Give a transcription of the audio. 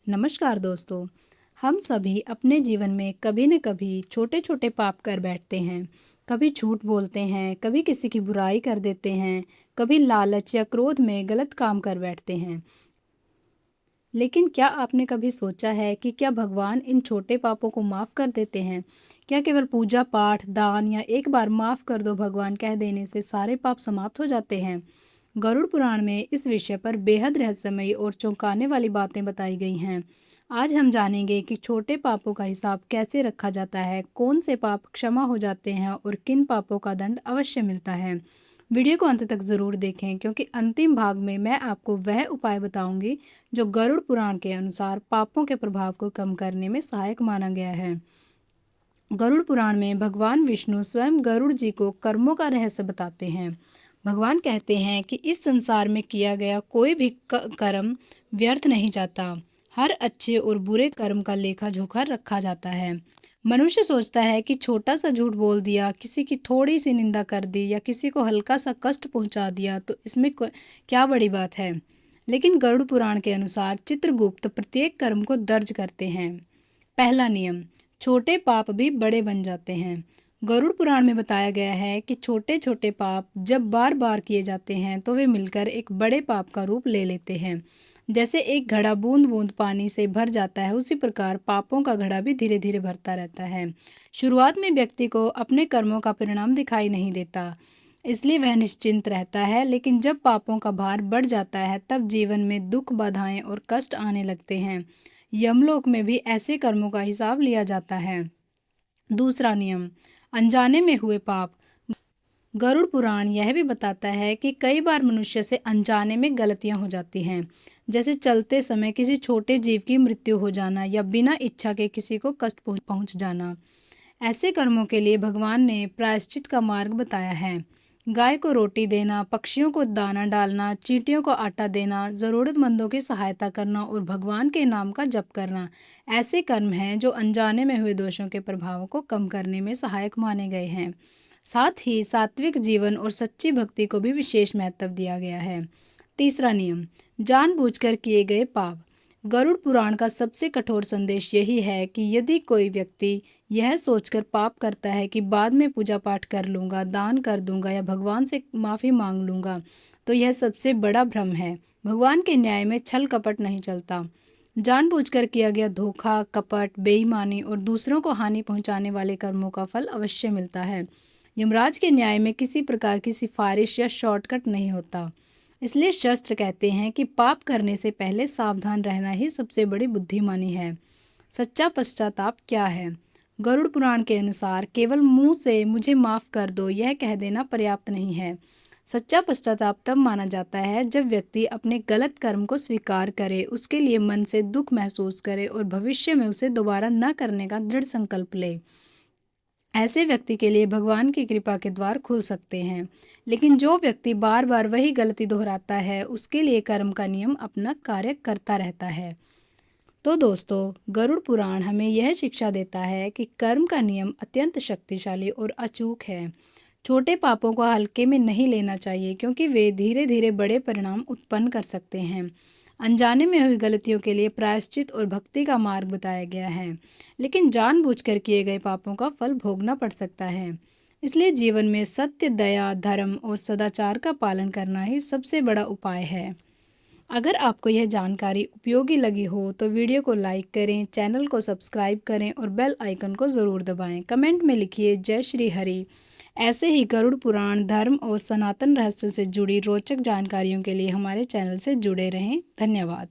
नमस्कार दोस्तों। हम सभी अपने जीवन में कभी न कभी छोटे छोटे पाप कर बैठते हैं। कभी झूठ बोलते हैं, कभी किसी की बुराई कर देते हैं, कभी लालच या क्रोध में गलत काम कर बैठते हैं। लेकिन क्या आपने कभी सोचा है कि क्या भगवान इन छोटे पापों को माफ़ कर देते हैं? क्या केवल पूजा पाठ, दान या एक बार माफ़ कर दो भगवान कह देने से सारे पाप समाप्त हो जाते हैं? गरुड़ पुराण में इस विषय पर बेहद रहस्यमयी और चौंकाने वाली बातें बताई गई हैं। आज हम जानेंगे कि छोटे पापों का हिसाब कैसे रखा जाता है, कौन से पाप क्षमा हो जाते हैं और किन पापों का दंड अवश्य मिलता है। वीडियो को अंत तक ज़रूर देखें क्योंकि अंतिम भाग में मैं आपको वह उपाय बताऊंगी जो गरुड़ पुराण के अनुसार पापों के प्रभाव को कम करने में सहायक माना गया है। गरुड़ पुराण में भगवान विष्णु स्वयं गरुड़ जी को कर्मों का रहस्य बताते हैं। भगवान कहते हैं कि इस संसार में किया गया कोई भी कर्म व्यर्थ नहीं जाता। हर अच्छे और बुरे कर्म का लेखा जोखा रखा जाता है। मनुष्य सोचता है कि छोटा सा झूठ बोल दिया, किसी की थोड़ी सी निंदा कर दी या किसी को हल्का सा कष्ट पहुंचा दिया तो इसमें क्या बड़ी बात है। लेकिन गरुड़ पुराण के अनुसार चित्रगुप्त प्रत्येक कर्म को दर्ज करते हैं। पहला नियम, छोटे पाप भी बड़े बन जाते हैं। गरुड़ पुराण में बताया गया है कि छोटे छोटे पाप जब बार बार किए जाते हैं तो वे मिलकर एक बड़े पाप का रूप ले लेते हैं। जैसे एक घड़ा बूंद बूंद पानी से भर जाता है, उसी प्रकार पापों का घड़ा भी धीरे धीरे भरता रहता है। शुरुआत में व्यक्ति को अपने कर्मों का परिणाम दिखाई नहीं देता, इसलिए वह निश्चिंत रहता है। लेकिन जब पापों का भार बढ़ जाता है तब जीवन में दुख, बाधाएं और कष्ट आने लगते हैं। यमलोक में भी ऐसे कर्मों का हिसाब लिया जाता है। दूसरा नियम, अनजाने में हुए पाप। गरुड़ पुराण यह भी बताता है कि कई बार मनुष्य से अनजाने में गलतियां हो जाती हैं, जैसे चलते समय किसी छोटे जीव की मृत्यु हो जाना या बिना इच्छा के किसी को कष्ट पहुंच जाना। ऐसे कर्मों के लिए भगवान ने प्रायश्चित का मार्ग बताया है। गाय को रोटी देना, पक्षियों को दाना डालना, चींटियों को आटा देना, ज़रूरतमंदों की सहायता करना और भगवान के नाम का जप करना ऐसे कर्म हैं जो अनजाने में हुए दोषों के प्रभावों को कम करने में सहायक माने गए हैं। साथ ही सात्विक जीवन और सच्ची भक्ति को भी विशेष महत्व दिया गया है। तीसरा नियम, जानबूझकर किए गए पाप। गरुड़ पुराण का सबसे कठोर संदेश यही है कि यदि कोई व्यक्ति यह सोचकर पाप करता है कि बाद में पूजा पाठ कर लूँगा, दान कर दूंगा या भगवान से माफ़ी मांग लूँगा, तो यह सबसे बड़ा भ्रम है। भगवान के न्याय में छल कपट नहीं चलता। जानबूझकर किया गया धोखा, कपट, बेईमानी और दूसरों को हानि पहुंचाने वाले कर्मों का फल अवश्य मिलता है। यमराज के न्याय में किसी प्रकार की सिफारिश या शॉर्टकट नहीं होता। इसलिए शास्त्र कहते हैं कि पाप करने से पहले सावधान रहना ही सबसे बड़ी बुद्धिमानी है। सच्चा पश्चाताप क्या है? गरुड़ पुराण के अनुसार केवल मुंह से मुझे माफ़ कर दो यह कह देना पर्याप्त नहीं है। सच्चा पश्चाताप तब माना जाता है जब व्यक्ति अपने गलत कर्म को स्वीकार करे, उसके लिए मन से दुख महसूस करे और भविष्य में उसे दोबारा न करने का दृढ़ संकल्प ले। ऐसे व्यक्ति के लिए भगवान की कृपा के द्वार खुल सकते हैं। लेकिन जो व्यक्ति बार बार वही गलती दोहराता है, उसके लिए कर्म का नियम अपना कार्य करता रहता है। तो दोस्तों, गरुड़ पुराण हमें यह शिक्षा देता है कि कर्म का नियम अत्यंत शक्तिशाली और अचूक है। छोटे पापों को हल्के में नहीं लेना चाहिए क्योंकि वे धीरे धीरे बड़े परिणाम उत्पन्न कर सकते हैं। अनजाने में हुई गलतियों के लिए प्रायश्चित और भक्ति का मार्ग बताया गया है, लेकिन जानबूझकर किए गए पापों का फल भोगना पड़ सकता है। इसलिए जीवन में सत्य, दया, धर्म और सदाचार का पालन करना ही सबसे बड़ा उपाय है। अगर आपको यह जानकारी उपयोगी लगी हो तो वीडियो को लाइक करें, चैनल को सब्सक्राइब करें और बेल आइकन को ज़रूर दबाएं। कमेंट में लिखिए जय श्री हरि। ऐसे ही गरुड़ पुराण, धर्म और सनातन रहस्य से जुड़ी रोचक जानकारियों के लिए हमारे चैनल से जुड़े रहें। धन्यवाद।